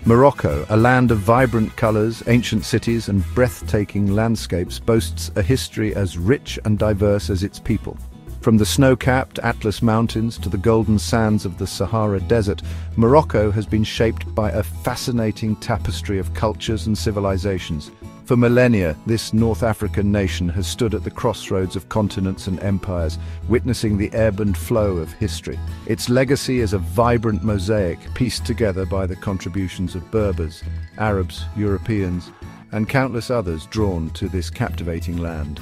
Morocco, a land of vibrant colors, ancient cities, and breathtaking landscapes, boasts a history as rich and diverse as its people. From the snow-capped Atlas Mountains to the golden sands of the Sahara Desert, Morocco has been shaped by a fascinating tapestry of cultures and civilizations. For millennia, this North African nation has stood at the crossroads of continents and empires, witnessing the ebb and flow of history. Its legacy is a vibrant mosaic pieced together by the contributions of Berbers, Arabs, Europeans, and countless others drawn to this captivating land.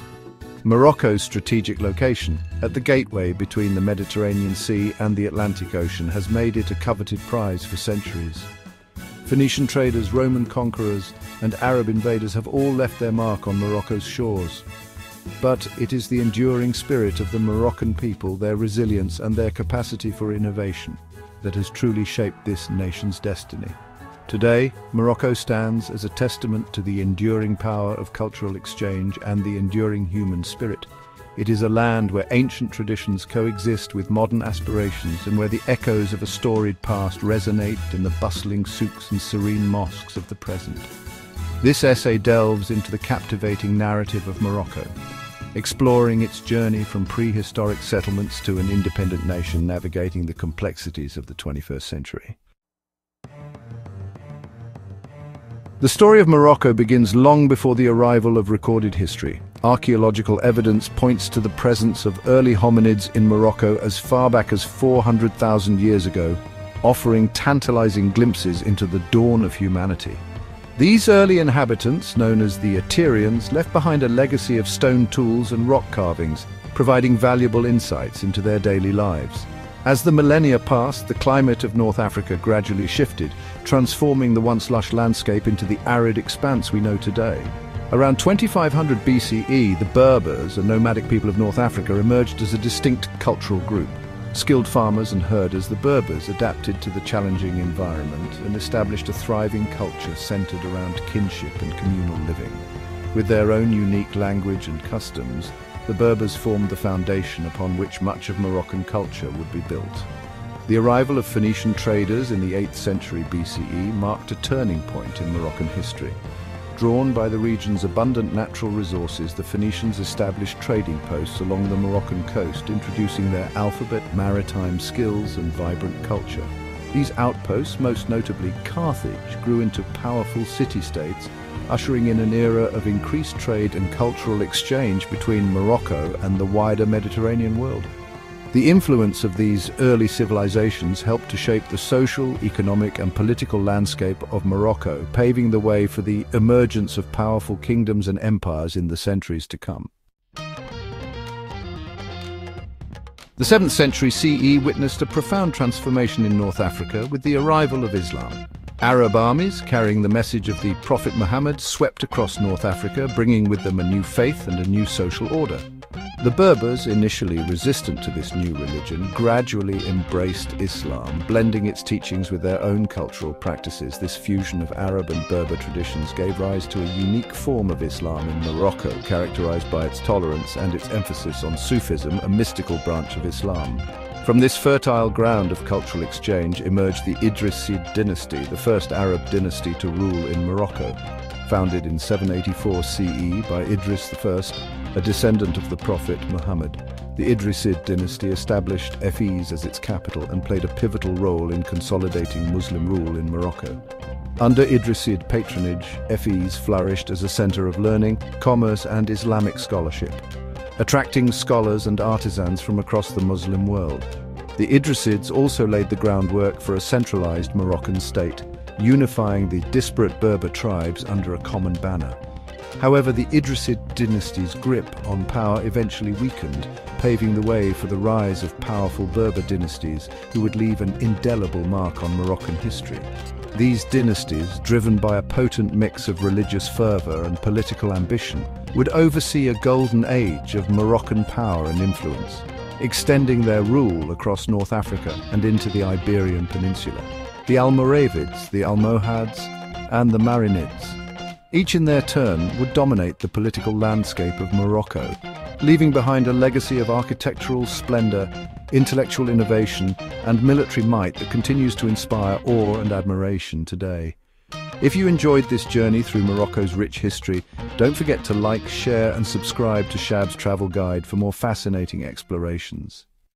Morocco's strategic location, at the gateway between the Mediterranean Sea and the Atlantic Ocean, has made it a coveted prize for centuries. Phoenician traders, Roman conquerors, and Arab invaders have all left their mark on Morocco's shores. But it is the enduring spirit of the Moroccan people, their resilience and their capacity for innovation, that has truly shaped this nation's destiny. Today, Morocco stands as a testament to the enduring power of cultural exchange and the enduring human spirit. It is a land where ancient traditions coexist with modern aspirations and where the echoes of a storied past resonate in the bustling souks and serene mosques of the present. This essay delves into the captivating narrative of Morocco, exploring its journey from prehistoric settlements to an independent nation navigating the complexities of the 21st century. The story of Morocco begins long before the arrival of recorded history. Archaeological evidence points to the presence of early hominids in Morocco as far back as 400,000 years ago, offering tantalizing glimpses into the dawn of humanity. These early inhabitants, known as the Aterians, left behind a legacy of stone tools and rock carvings, providing valuable insights into their daily lives. As the millennia passed, the climate of North Africa gradually shifted, transforming the once lush landscape into the arid expanse we know today. Around 2500 BCE, the Berbers, a nomadic people of North Africa, emerged as a distinct cultural group. Skilled farmers and herders, the Berbers adapted to the challenging environment and established a thriving culture centered around kinship and communal living. With their own unique language and customs, the Berbers formed the foundation upon which much of Moroccan culture would be built. The arrival of Phoenician traders in the 8th century BCE marked a turning point in Moroccan history. Drawn by the region's abundant natural resources, the Phoenicians established trading posts along the Moroccan coast, introducing their alphabet, maritime skills, and vibrant culture. These outposts, most notably Carthage, grew into powerful city-states, ushering in an era of increased trade and cultural exchange between Morocco and the wider Mediterranean world. The influence of these early civilizations helped to shape the social, economic, and political landscape of Morocco, paving the way for the emergence of powerful kingdoms and empires in the centuries to come. The 7th century CE witnessed a profound transformation in North Africa with the arrival of Islam. Arab armies, carrying the message of the Prophet Muhammad, swept across North Africa, bringing with them a new faith and a new social order. The Berbers, initially resistant to this new religion, gradually embraced Islam, blending its teachings with their own cultural practices. This fusion of Arab and Berber traditions gave rise to a unique form of Islam in Morocco, characterized by its tolerance and its emphasis on Sufism, a mystical branch of Islam. From this fertile ground of cultural exchange emerged the Idrisid dynasty, the first Arab dynasty to rule in Morocco. Founded in 784 CE by Idris I, a descendant of the Prophet Muhammad, the Idrisid dynasty established Fez as its capital and played a pivotal role in consolidating Muslim rule in Morocco. Under Idrisid patronage, Fez flourished as a center of learning, commerce, and Islamic scholarship, attracting scholars and artisans from across the Muslim world. The Idrisids also laid the groundwork for a centralized Moroccan state, unifying the disparate Berber tribes under a common banner. However, the Idrisid dynasty's grip on power eventually weakened, paving the way for the rise of powerful Berber dynasties who would leave an indelible mark on Moroccan history. These dynasties, driven by a potent mix of religious fervor and political ambition, would oversee a golden age of Moroccan power and influence, extending their rule across North Africa and into the Iberian Peninsula. The Almoravids, the Almohads, and the Marinids, each in their turn would dominate the political landscape of Morocco, leaving behind a legacy of architectural splendor, intellectual innovation, and military might that continues to inspire awe and admiration today. If you enjoyed this journey through Morocco's rich history, don't forget to like, share and subscribe to Shabz Travel Guide for more fascinating explorations.